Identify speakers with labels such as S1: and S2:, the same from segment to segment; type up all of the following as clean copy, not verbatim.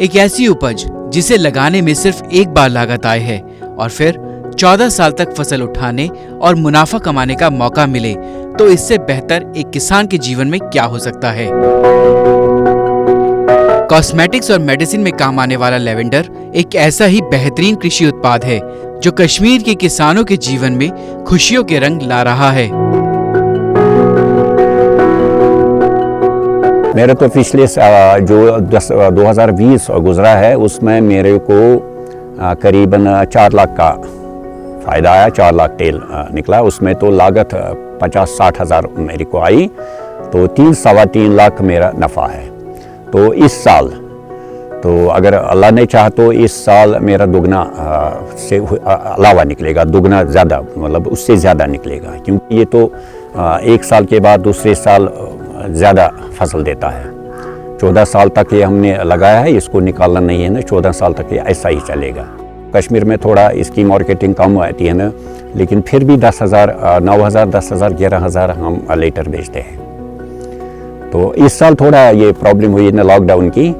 S1: एक ऐसी उपज जिसे लगाने में सिर्फ एक बार लागत आए है और फिर 14 साल तक फसल उठाने और मुनाफा कमाने का मौका मिले, तो इससे बेहतर एक किसान के जीवन में क्या हो सकता है। कॉस्मेटिक्स और मेडिसिन में काम आने वाला लेवेंडर एक ऐसा ही बेहतरीन कृषि उत्पाद है जो कश्मीर के किसानों के जीवन में खुशियों के रंग ला रहा है।
S2: मेरे तो पिछले जो 2020 गुजरा है उसमें मेरे को करीबन 4 लाख का फ़ायदा आया, 4 लाख तेल निकला। उसमें तो लागत 50-60 हज़ार मेरे को आई, तो 3-3.25 लाख मेरा नफ़ा है। तो इस साल तो अगर अल्लाह ने चाहा तो इस साल मेरा दुगना से अलावा निकलेगा, दुगना ज़्यादा, मतलब उससे ज़्यादा निकलेगा, क्योंकि ये तो 1 साल के बाद दूसरे साल ज़्यादा फसल देता है। 14 साल तक ये हमने लगाया है, इसको निकालना नहीं है ना, 14 साल तक ये ऐसा ही चलेगा। कश्मीर में थोड़ा इसकी मार्केटिंग कम आती है ना, लेकिन फिर भी 10,000, 9,000, 10,000, 11,000 हम लीटर बेचते हैं। तो इस साल थोड़ा ये प्रॉब्लम हुई ना लॉकडाउन की,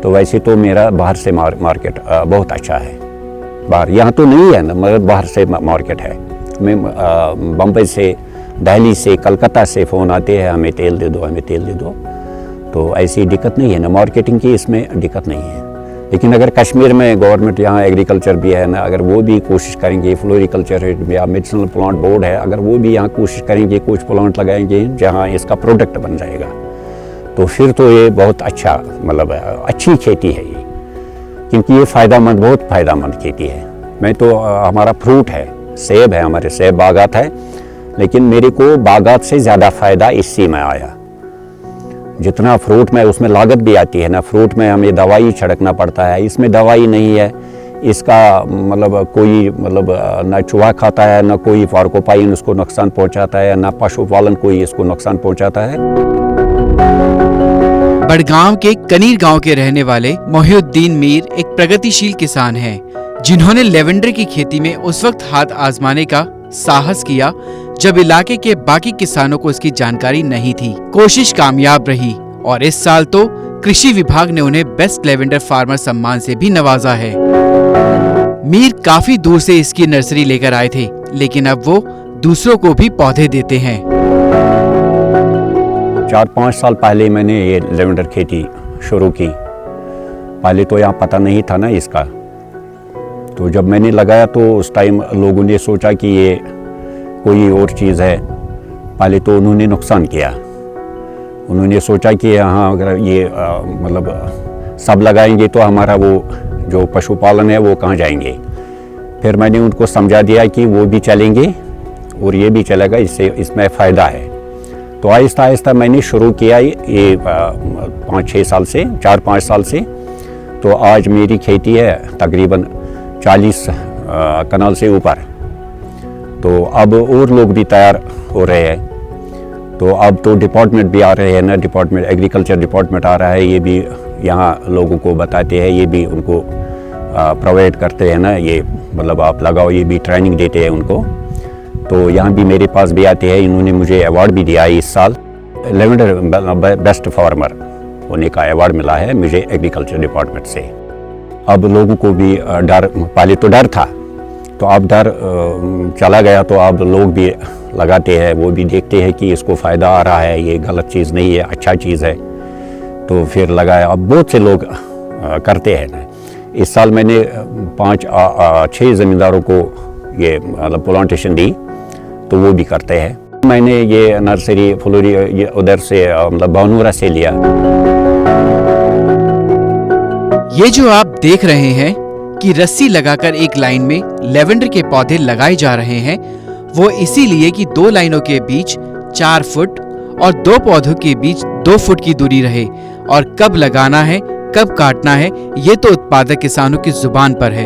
S2: तो वैसे तो मेरा बाहर से मार्केट बहुत अच्छा है। बाहर यहाँ तो नहीं है ना, मगर बाहर से मार्केट है। मैं बम्बई से, दिल्ली से, कलकत्ता से फ़ोन आते हैं, हमें तेल दे दो, हमें तेल दे दो। तो ऐसी दिक्कत नहीं है ना, मार्केटिंग की इसमें दिक्कत नहीं है। लेकिन अगर कश्मीर में गवर्नमेंट, यहाँ एग्रीकल्चर भी है ना, अगर वो भी कोशिश करेंगे, फ्लोरिकल्चर या मेडिसिनल प्लांट बोर्ड है, अगर वो भी यहाँ कोशिश करेंगे, कुछ प्लांट लगाएंगे जहाँ इसका प्रोडक्ट बन जाएगा, तो फिर तो ये बहुत अच्छा, मतलब अच्छी खेती है ये, क्योंकि ये फ़ायदामंद, बहुत फ़ायदामंद खेती है। मैं तो हमारा फ्रूट है, सेब है, हमारे सेब बागात है, लेकिन मेरे को बागात से ज़्यादा फ़ायदा इसी में आया। जितना फ्रूट में उसमें लागत भी आती है ना, फ्रूट में हमें दवाई छिड़कना पड़ता है, इसमें दवाई नहीं है। इसका मतलब कोई, मतलब ना चूहा खाता है, ना कोई फार्कोपाइन उसको नुकसान पहुंचाता है, ना पशुपालन कोई इसको नुकसान पहुंचाता है।
S1: बड़गांव के कनीर गांव के रहने वाले मोहिउद्दीन मीर एक प्रगतिशील किसान हैं, जिन्होंने लेवेंडर की खेती में उस वक्त हाथ आजमाने का साहस किया जब इलाके के बाकी किसानों को इसकी जानकारी नहीं थी। कोशिश कामयाब रही और इस साल तो कृषि विभाग ने उन्हें बेस्ट लेवेंडर फार्मर सम्मान से भी नवाजा है। मीर काफी दूर से इसकी नर्सरी लेकर आए थे, लेकिन अब वो दूसरों को भी पौधे देते हैं।
S2: 4-5 साल पहले मैंने ये लेवेंडर खेती शुरू की। पहले तो यहाँ पता नहीं था ना इसका, तो जब मैंने लगाया तो उस टाइम लोगों ने सोचा कि ये कोई और चीज़ है। पहले तो उन्होंने नुकसान किया, उन्होंने सोचा कि यहाँ अगर ये मतलब सब लगाएंगे तो हमारा वो जो पशुपालन है वो कहाँ जाएंगे। फिर मैंने उनको समझा दिया कि वो भी चलेंगे और ये भी चलेगा, इससे इसमें फ़ायदा है। तो आहिस्ता आहिस्ता मैंने शुरू किया ये 5-6 साल से, 4-5 साल से। तो आज मेरी खेती है तकरीबन 40 कनाल से ऊपर। तो अब और लोग भी तैयार हो रहे हैं। तो अब तो डिपार्टमेंट भी आ रहे हैं ना, डिपार्टमेंट, एग्रीकल्चर डिपार्टमेंट आ रहा है, ये भी यहाँ लोगों को बताते हैं, ये भी उनको प्रोवाइड करते हैं ना, ये मतलब आप लगाओ, ये भी ट्रेनिंग देते हैं उनको। तो यहाँ भी मेरे पास भी आते हैं। इन्होंने मुझे अवार्ड भी दिया है इस साल, लेवेंडर बेस्ट फार्मर होने का अवार्ड मिला है मुझे एग्रीकल्चर डिपार्टमेंट से। अब लोगों को भी डर, पहले तो डर था, तो अब डर चला गया, तो अब लोग भी लगाते हैं, वो भी देखते हैं कि इसको फ़ायदा आ रहा है, ये गलत चीज़ नहीं है, अच्छा चीज़ है, तो फिर लगाया। अब बहुत से लोग करते हैं ना। इस साल मैंने 5-6 ज़मींदारों को ये मतलब प्लांटेशन दी, तो वो भी करते हैं। मैंने ये नर्सरी फ्लोरी ये उधर से मतलब भानूरा से लिया।
S1: ये जो आप देख रहे हैं कि रस्सी लगाकर एक लाइन में लेवेंडर के पौधे लगाए जा रहे हैं, वो इसीलिए कि 2 लाइनों के बीच 4 फुट और 2 पौधों के बीच 2 फुट की दूरी रहे। और कब लगाना है, कब काटना है, ये तो उत्पादक किसानों की जुबान पर है।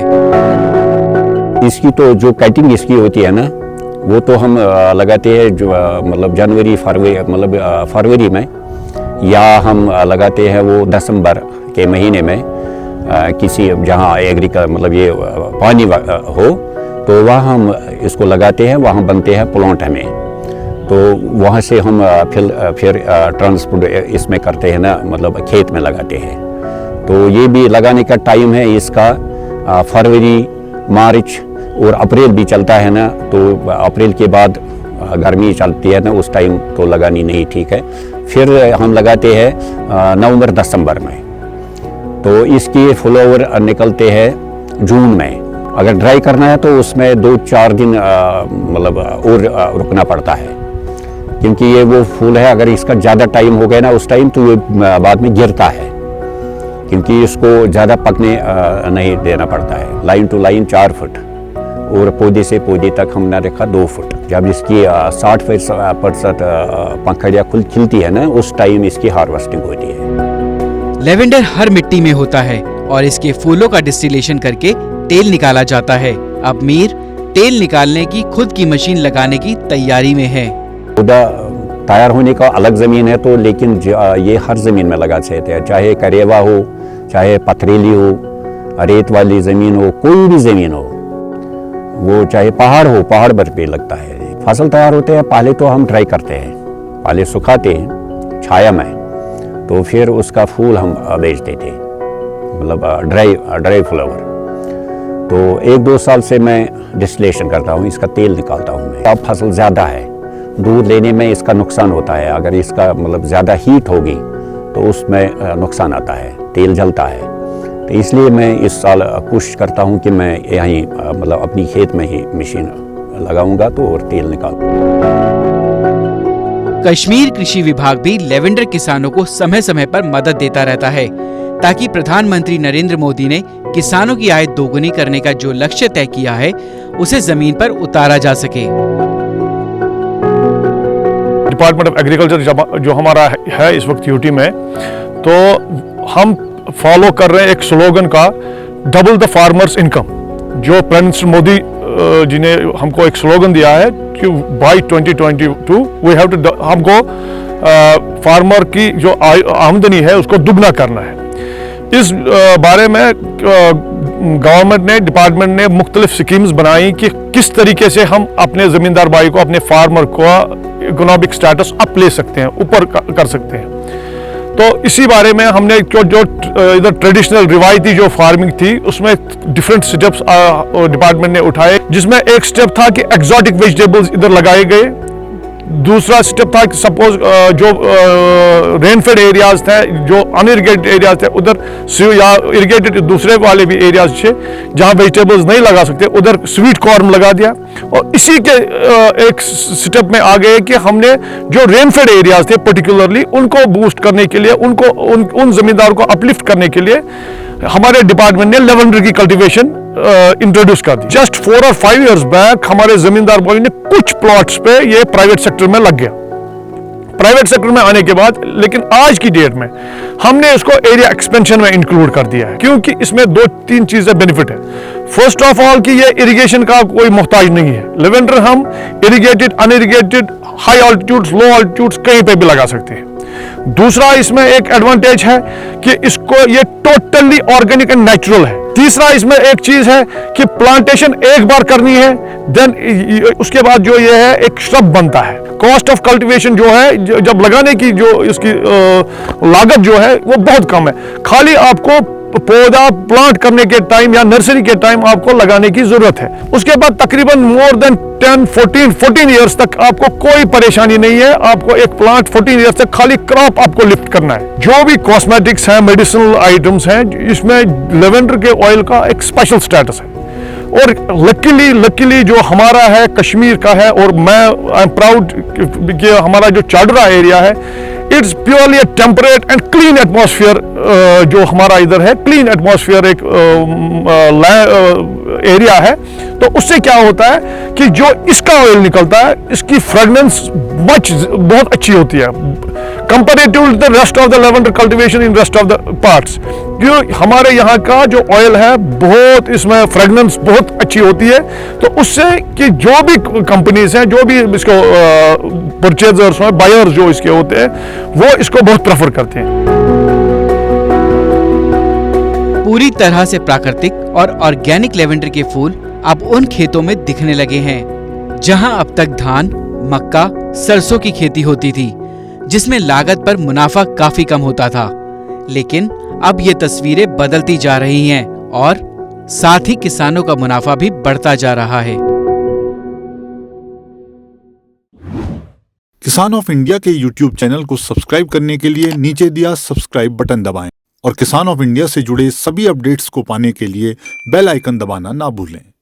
S2: इसकी तो जो कटिंग इसकी होती है ना, वो तो हम लगाते हैं जो मतलब जनवरी फरवरी, मतलब फरवरी में, या हम लगाते हैं वो दिसंबर के महीने में। किसी जहाँ एग्रीकल्चर मतलब ये पानी हो, तो वहाँ हम इसको लगाते हैं, वहाँ बनते हैं प्लांट हमें। तो वहाँ से हम फिर ट्रांसपोर्ट इसमें करते हैं ना, मतलब खेत में लगाते हैं। तो ये भी लगाने का टाइम है इसका फरवरी, मार्च और अप्रैल भी चलता है ना, तो अप्रैल के बाद गर्मी चलती है ना, उस टाइम तो लगानी नहीं ठीक है। फिर हम लगाते हैं नवंबर दिसंबर में, तो इसके फ्लावर निकलते हैं जून में। अगर ड्राई करना है तो उसमें 2-4 दिन मतलब और रुकना पड़ता है, क्योंकि ये वो फूल है, अगर इसका ज़्यादा टाइम हो गया ना उस टाइम तो ये बाद में गिरता है, क्योंकि इसको ज़्यादा पकने नहीं देना पड़ता है। लाइन टू लाइन 4 फुट और पौधे से पौधे तक हमने रखा 2 फुट। जब इसकी 60% पंखड़ियाँ खिलती है ना, उस टाइम इसकी हार्वेस्टिंग होती है।
S1: लेवेंडर हर मिट्टी में होता है और इसके फूलों का डिस्टिलेशन करके तेल निकाला जाता है। अब मीर तेल निकालने की खुद की मशीन लगाने की तैयारी में है।
S2: पौधा तैयार होने का अलग ज़मीन है तो, लेकिन ये हर ज़मीन में लगा सकते हैं, चाहे करेवा हो, चाहे पथरीली हो, रेत वाली ज़मीन हो, कोई भी ज़मीन हो, वो चाहे पहाड़ हो, पहाड़ पर भी लगता है। फसल तैयार होते हैं पहले तो हम ड्राई करते हैं, पहले सुखाते हैं छाया में, तो फिर उसका फूल हम बेच देते हैं, मतलब ड्राई फ्लावर। तो 1-2 साल से मैं डिस्टिलेशन करता हूँ, इसका तेल निकालता हूँ मैं। अब फसल ज़्यादा है, दूध लेने में इसका नुकसान होता है, अगर इसका मतलब ज़्यादा हीट होगी तो उसमें नुकसान आता है, तेल जलता है। तो इसलिए मैं इस साल कोशिश करता हूँ कि मैं यहीं मतलब अपनी खेत में ही मशीन लगाऊंगा तो और तेल निकालूंगा।
S1: कश्मीर कृषि विभाग भी लेवेंडर किसानों को समय समय पर मदद देता रहता है, ताकि प्रधानमंत्री नरेंद्र मोदी ने किसानों की आय दोगुनी करने का जो लक्ष्य तय किया है उसे जमीन पर उतारा जा सके।
S3: डिपार्टमेंट ऑफ एग्रीकल्चर जो हमारा है इस वक्त यूटी में, तो हम फॉलो कर रहे हैं एक स्लोगन का, डबल द फार्मर्स इनकम, जो प्राइम मिनिस्टर मोदी जी ने हमको एक स्लोगन दिया है कि बाय 2022 वी हैव टू, हमको फार्मर की जो आमदनी है उसको दुगना करना है। इस बारे में गवर्नमेंट ने, डिपार्टमेंट ने मुख्तलिफ स्कीम्स बनाई कि किस तरीके से हम अपने ज़मींदार भाई को, अपने फार्मर को इकोनॉमिक स्टेटस अप ले सकते हैं, ऊपर कर सकते हैं। तो इसी बारे में हमने जो इधर ट्रेडिशनल रिवायती जो फार्मिंग थी उसमें डिफरेंट स्टेप्स डिपार्टमेंट ने उठाए, जिसमें एक स्टेप था कि एक्सोटिक वेजिटेबल्स इधर लगाए गए। दूसरा स्टेप था कि सपोज जो रेनफेड एरियाज थे, जो अनइरिगेटेड एरियाज थे, उधर या इरिगेटेड दूसरे वाले भी एरियाज थे जहाँ वेजिटेबल्स नहीं लगा सकते, उधर स्वीट कॉर्न लगा दिया। और इसी के एक स्टेप में आ गए कि हमने जो रेनफेड एरियाज थे पर्टिकुलरली उनको बूस्ट करने के लिए, उनको उन जमींदारों को अपलिफ्ट करने के लिए हमारे डिपार्टमेंट ने लेवेंडर की कल्टीवेशन इंट्रोड्यूस कर दी। जस्ट 4 और 5 इयर्स बैक हमारे जमींदार भाई ने कुछ प्लॉट्स पे ये प्राइवेट सेक्टर में लग गया। प्राइवेट सेक्टर में आने के बाद, लेकिन आज की डेट में हमने इसको एरिया एक्सपेंशन में इंक्लूड कर दिया है, क्योंकि इसमें 2-3 चीजें बेनिफिट है। फर्स्ट ऑफ ऑल कि ये इरिगेशन का कोई मोहताज नहीं है। लेवेंडर हम इरिगेटेड, अनइरिगेटेड, हाई ऑल्टीट्यूड्स, लो ऑल्टीट्यूड्स कहीं पे भी लगा सकते हैं। दूसरा इसमें एक एडवांटेज है कि इसको ये टोटली ऑर्गेनिक एंड नेचुरल है। तीसरा इसमें एक चीज है कि प्लांटेशन एक बार करनी है, देन उसके बाद जो ये है एक श्रब बनता है। कॉस्ट ऑफ कल्टीवेशन जो है, जब लगाने की जो इसकी लागत जो है वो बहुत कम है। खाली आपको पौधा प्लांट करने के टाइम या नर्सरी के टाइम आपको लगाने की जरूरत है। उसके बाद तकरीबन मोर देन 10-14 इयर्स तक आपको कोई परेशानी नहीं है। आपको एक प्लांट 14 इयर्स तक खाली क्रॉप आपको लिफ्ट करना है। जो भी कॉस्मेटिक्स हैं, मेडिसिनल आइटम्स हैं, इसमें लेवेंडर के ऑयल का एक स्पेशल स्टेटस है। और लकीली जो हमारा है कश्मीर का है, और मैं आई एम प्राउड कि हमारा जो चाडरा एरिया है, it's purely temperate and clean atmosphere. जो हमारा इधर है क्लीन एटमॉस्फेयर एक एरिया है, तो उससे क्या होता है कि जो इसका ऑयल निकलता है, इसकी फ्रेगनेंस बहुत अच्छी होती है comparative to the rest of the lavender cultivation in rest of the parts. क्यों हमारे यहाँ का जो ऑयल है बहुत, इसमें फ्रेगनेंस बहुत अच्छी होती है, तो उससे कि जो भी कंपनीज हैं, जो भी इसको परचेजर्स हैं, बायर्स जो इसके होते हैं, वो इसको बहुत प्रेफर करते हैं।
S1: पूरी तरह से प्राकृतिक और ऑर्गेनिक लेवेंडर के फूल अब उन खेतों में दिखने लगे हैं जहां अब तक धान, मक्का, सरसों की खेती होती थी, जिसमें लागत पर मुनाफा काफी कम होता था। लेकिन अब ये तस्वीरें बदलती जा रही हैं और साथ ही किसानों का मुनाफा भी बढ़ता जा रहा है।
S4: किसान ऑफ इंडिया के YouTube चैनल को सब्सक्राइब करने के लिए नीचे दिया सब्सक्राइब बटन दबाएं और किसान ऑफ इंडिया से जुड़े सभी अपडेट्स को पाने के लिए बेल आइकन दबाना ना भूलें।